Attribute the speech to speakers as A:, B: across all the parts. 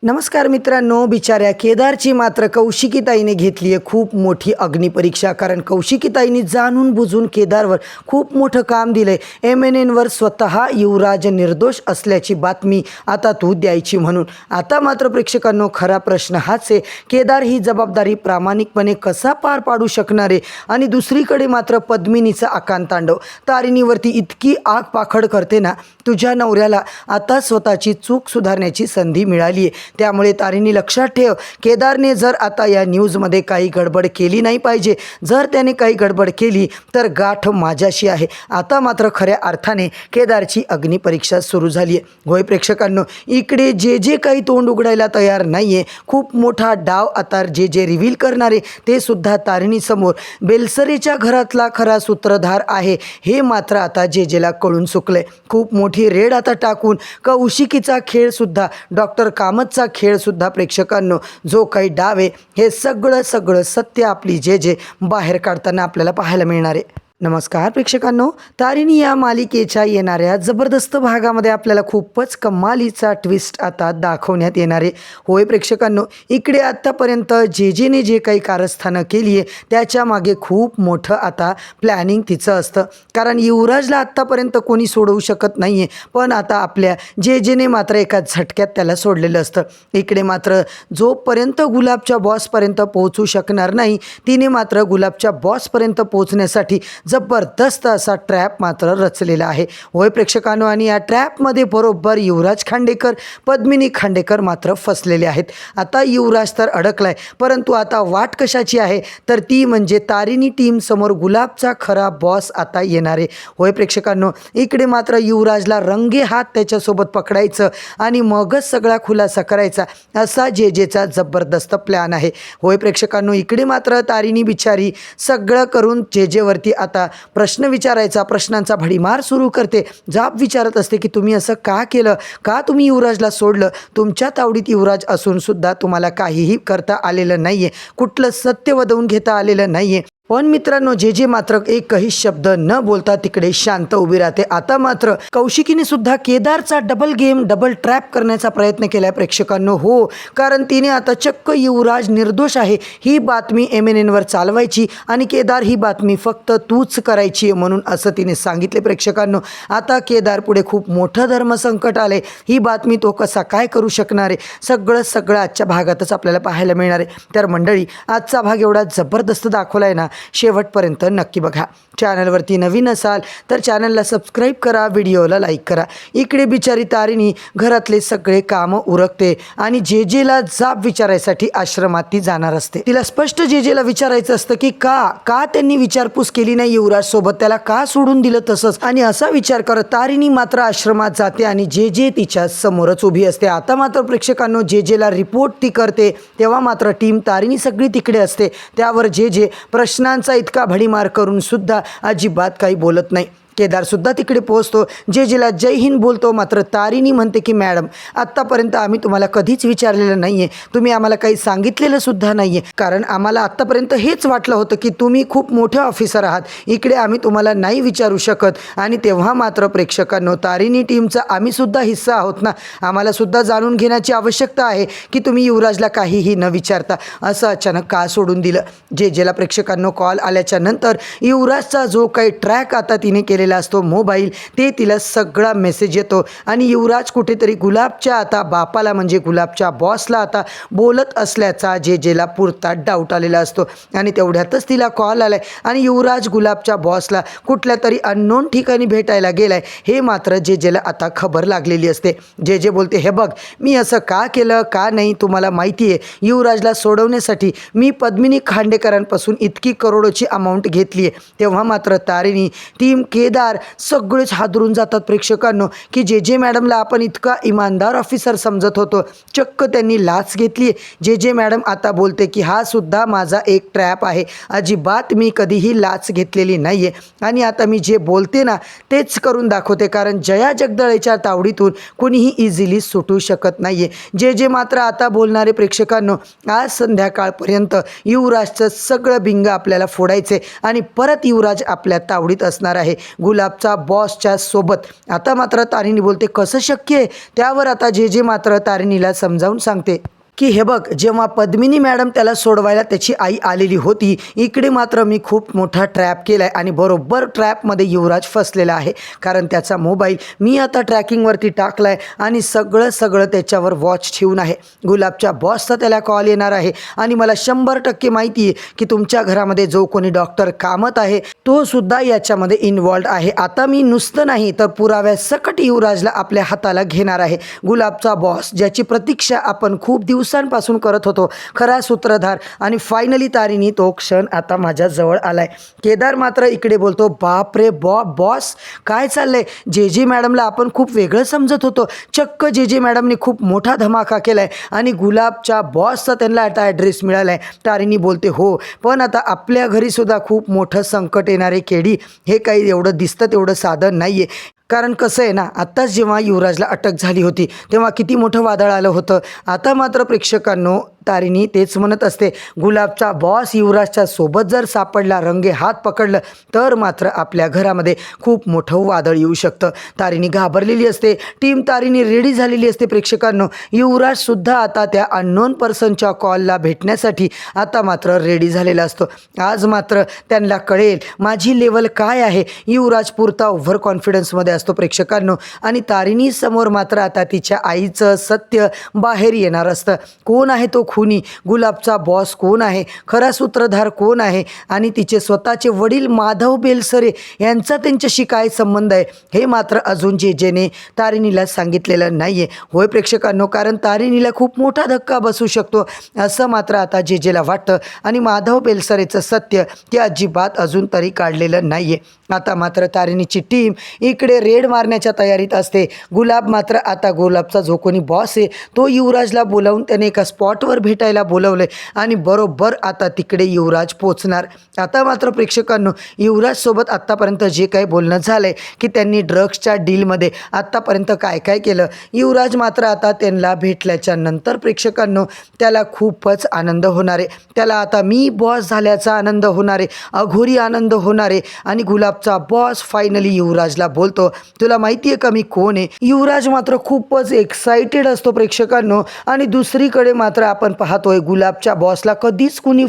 A: नमस्कार मित्रांनो, बिचाऱ्या केदारची मात्र कौशिकीताईने घेतली आहे खूप मोठी अग्निपरीक्षा. कारण कौशिकीताईने जाणून बुजून केदारवर खूप मोठं काम दिलंय. MNNवर स्वतः युवराज निर्दोष असल्याची बातमी आता तू द्यायची म्हणून. आता मात्र प्रेक्षकांनो, खरा प्रश्न हाच आहे, केदार ही जबाबदारी प्रामाणिकपणे कसा पार पाडू शकणार आहे. आणि दुसरीकडे मात्र पद्मिनीचा आकांतांडव तारिणीवरती इतकी आग पाखड करते ना, तुझ्या नवऱ्याला आता स्वतःची चूक सुधारण्याची संधी मिळाली आहे. त्यामुळे तारिणी लक्षात ठेव, केदारने जर आता या न्यूजमध्ये काही गडबड केली नाही पाहिजे. जर त्याने काही गडबड केली तर गाठ माझ्याशी आहे. आता मात्र खऱ्या अर्थाने केदारची अग्निपरीक्षा सुरू झाली आहे. होय प्रेक्षकांनो, इकडे जे काही तोंड उघडायला तयार नाही आहे, खूप मोठा डाव आता जे रिव्हील करणारे ते सुद्धा तारिणीसमोर बेलसरेच्या घरातला खरा सूत्रधार आहे हे मात्र आता जेला कळून चुकलंय. खूप मोठी रेड आता टाकून कौशिकीचा खेळसुद्धा, डॉक्टर कामतचा खेळसुद्धा प्रेक्षकांनो, जो काही डाव आहे हे सगळं सत्य आपली जे बाहेर काढताना आपल्याला पाहायला मिळणार आहे. नमस्कार प्रेक्षकांनो, तारिणी या मालिकेच्या येणाऱ्या जबरदस्त भागामध्ये आपल्याला खूपच कमालीचा ट्विस्ट आता दाखवण्यात येणार आहे. होय प्रेक्षकांनो, इकडे आत्तापर्यंत जेने जे काही कारस्थानं केली आहे त्याच्या मागे खूप मोठं आता प्लॅनिंग तिचं असतं. कारण युवराजला आत्तापर्यंत कोणी सोडवू शकत नाही आहे, पण आता आपल्या जेने मात्र एका झटक्यात त्याला सोडलेलं असतं. इकडे मात्र जोपर्यंत गुलाबच्या बॉसपर्यंत पोहोचू शकणार नाही, तिने मात्र गुलाबच्या बॉसपर्यंत पोहोचण्यासाठी जबरदस्त असा ट्रॅप मात्र रचलेला आहे. होय प्रेक्षकांनो, आणि या ट्रॅपमध्ये बरोबर युवराज खांडेकर, पद्मिनी खांडेकर मात्र फसलेले आहेत. आता युवराज तर अडकलाय, परंतु आता वाट कशाची आहे तर ती म्हणजे तारिणी टीम समोर गुलाबचा खरा बॉस आता येणार आहे. होय प्रेक्षकांनो, इकडे मात्र युवराजला रंगे हात त्याच्यासोबत पकडायचं आणि मगच सगळा खुलासा करायचा, असा जेचा जबरदस्त प्लॅन आहे. होय प्रेक्षकांनो, इकडे मात्र तारिणी बिचारी सगळं करून जेवरती आता प्रश्न विचारायचा, प्रश्नांचा भडीमार सुरू करते. जाब विचारत असते की तुम्ही असं का केलं, का तुम्ही युवराजला सोडलं, तुमच्या तावडीत युवराज असून सुद्धा तुम्हाला काहीही करता आलेलं नाहीये, कुठलं सत्य वदवून घेता आलेलं नाहीये. पण मित्रांनो, जे मात्र एकही शब्द न बोलता तिकडे शांत उभी राहते. आता मात्र कौशिकीने सुद्धा केदारचा डबल गेम, डबल ट्रॅप करण्याचा प्रयत्न केला आहे प्रेक्षकांनो. हो, कारण तिने आता चक्क युवराज निर्दोष आहे ही बातमी MNNवर चालवायची आणि केदार ही बातमी फक्त तूच करायची आहे म्हणून असं तिने सांगितले प्रेक्षकांनो. आता केदार पुढे खूप मोठं धर्मसंकट आले. ही बातमी तो कसा काय करू शकणार आहे, सगळं आजच्या भागातच आपल्याला पाहायला मिळणार आहे. तर मंडळी, आजचा भाग एवढा जबरदस्त दाखवला आहे ना, शेवटपर्यंत नक्की बघा. चॅनलवरती नवीन असाल तर चॅनलला सबस्क्राईब करा, व्हिडिओला लाईक करा. इकडे बिचारी तारिणी घरातले सगळे कामं उरकते आणि जेला जाब विचारायसाठी आश्रमात ती जाणार असते. तिला स्पष्ट जेला विचारायचं असतं की का त्यांनी विचारपूस केली नाही युवराज सोबत, त्याला का सोडून दिलं तसंच. आणि असा विचार करत तारिणी मात्र आश्रमात जाते आणि जे तिच्या समोरच उभी असते. आता मात्र प्रेक्षकांनो, जेला रिपोर्ट ती करते तेव्हा मात्र टीम तारिणी सगळी तिकडे असते. त्यावर जे प्रश्नांचा इतका भडीमार करून सुद्धा अजिबात काही बोलत नाही. केदारसुद्धा तिकडे पोहोचतो, जेला जय हिंद बोलतो. मात्र तारिणी म्हणते की मॅडम, आत्तापर्यंत आम्ही तुम्हाला कधीच विचारलेलं नाही आहे, तुम्ही आम्हाला काही सांगितलेलं सुद्धा नाही आहे. कारण आम्हाला आत्तापर्यंत हेच वाटलं होतं की तुम्ही खूप मोठे ऑफिसर आहात, इकडे आम्ही तुम्हाला नाही विचारू शकत. आणि तेव्हा मात्र प्रेक्षकांनो, तारिणी टीमचा आम्हीसुद्धा हिस्सा आहोत ना, आम्हालासुद्धा जाणून घेण्याची आवश्यकता आहे की तुम्ही युवराजला काहीही न विचारता असं अचानक का सोडून दिलं. जेला प्रेक्षकांनो कॉल आल्याच्या नंतर युवराजचा जो काही ट्रॅक आता तिने केले असतो मोबाईल, ते तिला सगळा मेसेज येतो आणि युवराज कुठेतरी गुलाबच्या आता बापाला म्हणजे गुलाबच्या बॉसला आता बोलत असल्याचा जेला पुरता डाऊट आलेला असतो. आणि तेवढ्यातच तिला कॉल आलाय आणि युवराज गुलाबच्या बॉसला कुठल्या तरी अननोन ठिकाणी भेटायला गेलाय हे मात्र जेला आता खबर लागलेली असते. जे बोलते, हे बघ, मी असं का केलं का नाही तुम्हाला माहिती आहे, युवराजला सोडवण्यासाठी मी पद्मिनी खांडेकरांपासून इतकी करोडोची अमाऊंट घेतली आहे. तेव्हा मात्र तारिणी टीम केदार सगळेच हादरून जातात प्रेक्षकांनो की जे मॅडमला आपण इतका इमानदार ऑफिसर समजत होतो, चक्क त्यांनी लाच घेतली. जे मॅडम आता बोलते की हा सुद्धा माझा एक ट्रॅप आहे, अजिबात मी कधीही लाच घेतलेली नाही आहे आणि आता मी जे बोलते ना तेच करून दाखवते. कारण जया जगदळेच्या तावडीतून कोणीही इझिली सुटू शकत नाही आहे. जे मात्र आता बोलणारे प्रेक्षकांनो, आज संध्याकाळपर्यंत युवराजचं सगळं बिंग आपल्याला फोडायचे आणि परत युवराज आपल्या तावडीत असणार आहे. गुलाबचा बॉसच्या सोबत. आता मात्र तारिणी बोलते कसं शक्य आहे. त्यावर आता जे जे मात्र तारिणीला समजावून सांगते की हे बघ, जेव्हा पद्मिनी मॅडम त्याला सोडवायला त्याची आई आलेली होती, इकडे मात्र मी खूप मोठा ट्रॅप केला आहे आणि बरोबर ट्रॅपमध्ये युवराज फसलेला आहे. कारण त्याचा मोबाईल मी आता ट्रॅकिंगवरती टाकला आहे आणि सगळं त्याच्यावर वॉच ठेवून आहे. गुलाबच्या बॉसचा त्याला कॉल येणार आहे आणि मला 100% माहिती आहे की तुमच्या घरामध्ये जो कोणी डॉक्टर कामत आहे तो सुद्धा याच्यामध्ये इन्वॉल्ड आहे. आता मी नुसतं नाही तर पुराव्यासकट युवराजला आपल्या हाताला घेणार आहे. गुलाबचा बॉस ज्याची प्रतीक्षा आपण खूप दिवसांपासून करत होतो, खरा सूत्रधार, आणि फायनली तारिणी तो क्षण आता माझ्या जवळ आलाय. केदार मात्र इकडे बोलतो बाप रे बॉस काय चाललंय. जे जे मॅडमला आपण खूप वेगळं समजत होतो, चक्क जे जे मॅडमने खूप मोठा धमाका केलाय आणि गुलाबच्या बॉसचा त्यांना आता ॲड्रेस मिळालाय. तारिणी बोलते हो, पण आता आपल्या घरी सुद्धा खूप मोठं संकट येणारे केडी. हे काही एवढं दिसतं तेवढं साधं नाहीये. कारण कसं आहे ना, आत्ताच जेव्हा युवराजला अटक झाली होती तेव्हा किती मोठं वादळ आलं होतं. आता मात्र प्रेक्षकांनो तारिणी तेच म्हणत असते, गुलाबचा बॉस युवराजच्या सोबत जर सापडला, रंगे हात पकडलं, तर मात्र आपल्या घरामध्ये खूप मोठं वादळ येऊ शकतं. तारिणी घाबरलेली असते. टीम तारिणी रेडी झालेली असते. प्रेक्षकांनो युवराजसुद्धा आता त्या अननोन पर्सनच्या कॉलला भेटण्यासाठी आता मात्र रेडी झालेला असतो. आज मात्र त्यांना कळेल माझी लेवल काय आहे. युवराज पुरता ओव्हर कॉन्फिडन्समध्ये असतो प्रेक्षकांनो, आणि तारिणी समोर मात्र आता तिच्या आईचं सत्य बाहेर येणार असतं. कोण आहे तो खुनी, गुलाबचा बॉस कोण आहे, खरा सूत्रधार कोण आहे, आणि तिचे स्वतःचे वडील माधव बेलसरे यांचा त्यांच्याशी काय संबंध आहे, हे मात्र अजून जेने तारिणीला सांगितलेलं नाही आहे. होय प्रेक्षकांनो, कारण तारिणीला खूप मोठा धक्का बसू शकतो असं मात्र आता जेला वाटतं, आणि माधव बेलसरेचं सत्य ते अजिबात अजून तरी काढलेलं नाही आहे. आता मात्र तारिणीची टीम इकडे रेड मारण्याच्या तयारीत असते. गुलाब मात्र आता गुलाबचा जो कोणी बॉस आहे तो युवराजला बोलावून त्याने एका स्पॉटवर भेटायला बोलवले आणि बरोबर आता तिकडे युवराज पोचणार. आता मात्र प्रेक्षकांनो युवराजसोबत आत्तापर्यंत जे काही बोलणं झालं आहे की त्यांनी ड्रग्सच्या डीलमध्ये आत्तापर्यंत काय काय केलं, युवराज मात्र आता त्यांना भेटल्याच्या नंतर प्रेक्षकांनो त्याला खूपच आनंद होणार आहे. त्याला आता मी बॉस झाल्याचा आनंद होणार आहे, अघोरी आनंद होणार आहे. आणि गुलाबचा बॉस फायनली युवराजला बोलतो, तुला माहिती आहे का मी कोण आहे. युवराज मात्र खूपच एक्साइटेड असतो प्रेक्षकांनो, आणि दुसरीकडे मात्र आपण पाहतोय गुलाबच्या बॉसला कधीच कुणी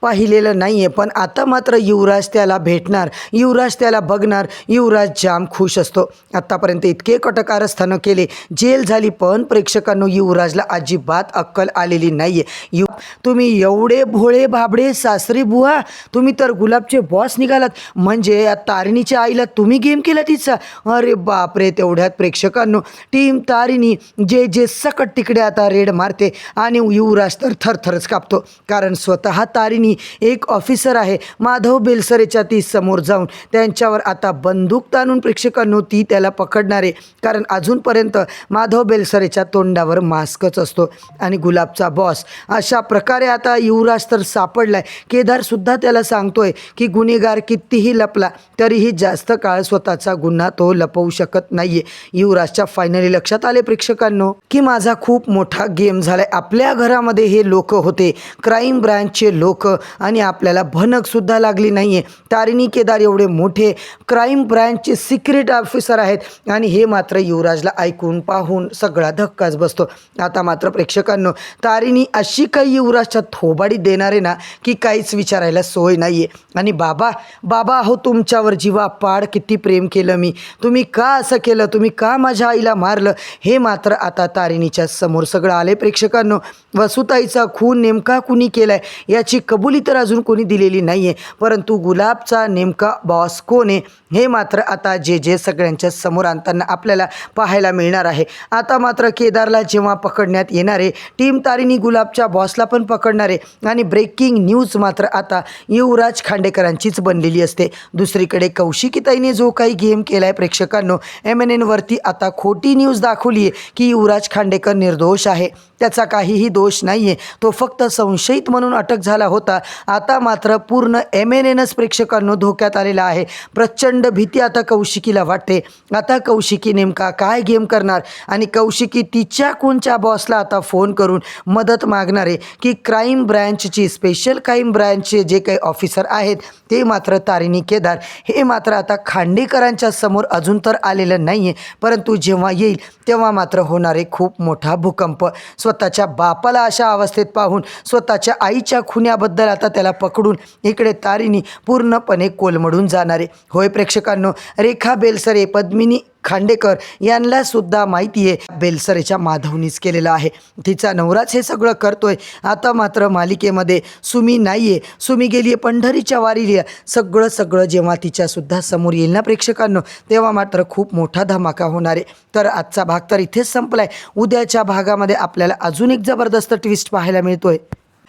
A: पाहिलेलं नाहीये, पण आता मात्र युवराज त्याला भेटणार, युवराज त्याला बघणार. युवराज जाम खुश असतो. आतापर्यंत इतके कटकारस्थानं केले, जेल झाली, पण प्रेक्षकांनो युवराजला अजिबात अक्कल आलेली नाहीये. तुम्ही एवढे भोळे भाबडे सासरी बुवा, तुम्ही तर गुलाबचे बॉस निघालात, म्हणजे या तारिणीच्या आईला तुम्ही गेम केला तिचा. अरे बापरे. तेवढ्यात प्रेक्षकांनो टीम तारिणी जे सकट तिकडे आता रेड मारते आणि युवराज तर थरथरच कापतो, कारण स्वतः तारिणी एक ऑफिसर आहे. माधव बेलसरेच्या ती समोर जाऊन त्यांच्यावर आता बंदूक ताणून प्रेक्षकांनो ती त्याला पकडणार आहे, कारण अजूनपर्यंत माधव बेलसरेच्या तोंडावर मास्कच असतो. आणि गुलाबचा बॉस अशा प्रकारे आता युवराज तर सापडलाय. केदारसुद्धा त्याला सांगतोय की गुन्हेगार कितीही लपला तरीही जास्त काळ स्वतःचा गुन्हा तो लपवू शकत नाहीये. युवराजच्या फायनली लक्षात आले प्रेक्षकांनो की माझा खूप मोठा गेम झालाय. आपल्या घरामध्ये हे लोक होते, क्राईम ब्रँचचे लोक, आणि आपल्याला भनक सुद्धा लागली नाहीये. तारिणी केदार एवढे मोठे क्राईम ब्रँचचे सिक्रेट ऑफिसर आहेत, आणि हे मात्र युवराजला ऐकून पाहून सगळा धक्काच बसतो. आता मात्र प्रेक्षकांनो तारिणी अशी काही युवराजच्या थोबाडी देणार आहे ना की काहीच विचारायला सोय नाहीये. आणि बाबा हो, तुमच्यावर जीवा पाड किती प्रेम केलं मी, तुम्ही का असं केलं, तुम्ही का माझ्या आईला मारलं, हे मात्र आता तारिणीच्या समोर सगळं आले प्रेक्षकांनो. वसुताईचा खून नेमका कुणी केलाय याची कबुली तर अजून कोणी दिलेली नाहीये, परंतु गुलाबचा नेमका बॉस कोण आहे हे मात्र आता जे सगळ्यांच्या समोर आणताना आपल्याला पाहायला मिळणार आहे. आता मात्र केदारला जेव्हा पकडण्यात येणार आहे, टीम तारिणी गुलाबच्या बॉसला पण पकडणार आहे, आणि ब्रेकिंग न्यूज मात्र आता युवराज खांडेकरांचीच बनलेली असते. दुसरीकडे कौशिकीताईने जो काही गेम केलाय प्रेक्षकांनो, MNN वरती आता खोटी न्यूज दाखवली आहे की युवराज खांडेकर निर्दोष आहे. त्याचा काहीही दोष नाही आहे, तो फक्त संशयित म्हणून अटक झाला होता. आता मात्र पूर्ण MNNच प्रेक्षकांनो धोक्यात आलेला आहे. प्रचंड भीती आता कौशिकीला वाटते. आता कौशिकी नेमका काय गेम करणार आणि कौशिकी तिच्या कोणच्या बॉसला आता फोन करून मदत मागणार आहे की क्राईम ब्रँचची स्पेशल क्राईम ब्रँचचे जे काही ऑफिसर आहेत ते मात्र तारिणी केदार हे मात्र आता खांडेकरांच्या समोर अजून तर आलेलं नाही आहे, परंतु जेव्हा येईल तेव्हा मात्र होणार आहे खूप मोठा भूकंप. स्वतःच्या बापाला अशा अवस्थेत पाहून स्वतःच्या आईच्या खुन्याबद्दल आता त्याला पकडून इकडे तारिणी पूर्णपणे कोलमडून जाणार आहे. होय प्रेक्षकांनो, रेखा बेलसरे, पद्मिनी खांडेकर यांना सुद्धा माहिती आहे बेलसरेच्या माधवनीच केलेलं आहे. तिचा नवराच हे सगळं करतोय. आता मात्र मालिकेमध्ये सुमी नाही आहे, सुमी गेली आहे पंढरीच्या वारीला. सगळं जेव्हा तिच्यासुद्धा समोर येईल ना प्रेक्षकांनो, तेव्हा मात्र खूप मोठा धमाका होणार आहे. तर आजचा भाग तर इथेच संपलाय. उद्याच्या भागामध्ये आपल्याला अजून एक जबरदस्त ट्विस्ट पाहायला मिळतोय.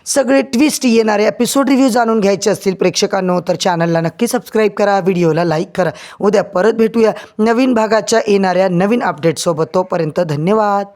A: सगळे ट्विस्ट येणारे एपिसोड रिव्ह्यू जाणून घ्यायचे असतील प्रेक्षकांनो तर चॅनलला नक्की सबस्क्राईब करा, व्हिडिओला लाईक करा. उद्या परत भेटूया नवीन भागाच्या येणाऱ्या नवीन अपडेटसोबत. तोपर्यंत धन्यवाद.